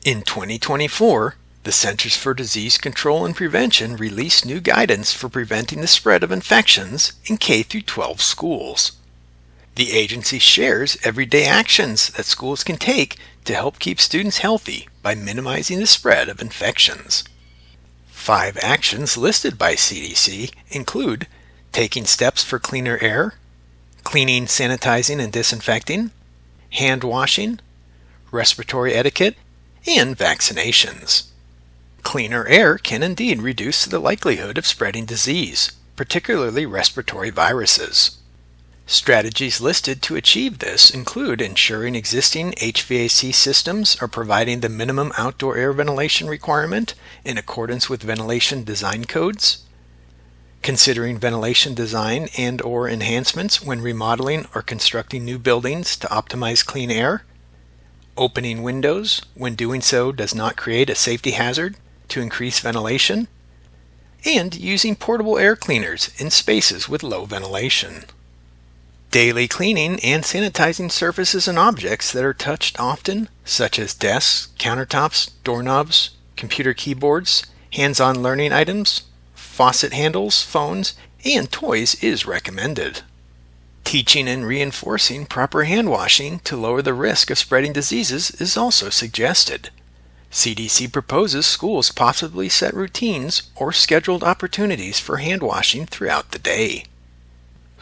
In 2024, the Centers for Disease Control and Prevention released new guidance for preventing the spread of infections in K-12 schools. The agency shares everyday actions that schools can take to help keep students healthy by minimizing the spread of infections. 5 actions listed by CDC include taking steps for cleaner air, cleaning, sanitizing, and disinfecting, hand washing, respiratory etiquette, and vaccinations. Cleaner air can indeed reduce the likelihood of spreading disease, particularly respiratory viruses. Strategies listed to achieve this include ensuring existing HVAC systems are providing the minimum outdoor air ventilation requirement in accordance with ventilation design codes, considering ventilation design and/or enhancements when remodeling or constructing new buildings to optimize clean air, opening windows when doing so does not create a safety hazard to increase ventilation, and using portable air cleaners in spaces with low ventilation. Daily cleaning and sanitizing surfaces and objects that are touched often, such as desks, countertops, doorknobs, computer keyboards, hands-on learning items, faucet handles, phones, and toys is recommended. Teaching and reinforcing proper hand washing to lower the risk of spreading diseases is also suggested. CDC proposes schools possibly set routines or scheduled opportunities for hand washing throughout the day.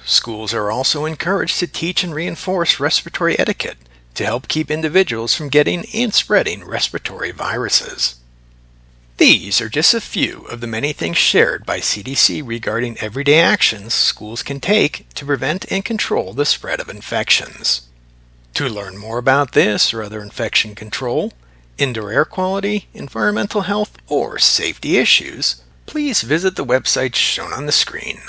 Schools are also encouraged to teach and reinforce respiratory etiquette to help keep individuals from getting and spreading respiratory viruses. These are just a few of the many things shared by CDC regarding everyday actions schools can take to prevent and control the spread of infections. To learn more about this or other infection control, indoor air quality, environmental health, or safety issues, please visit the websites shown on the screen.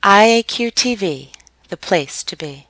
IAQ TV, the place to be.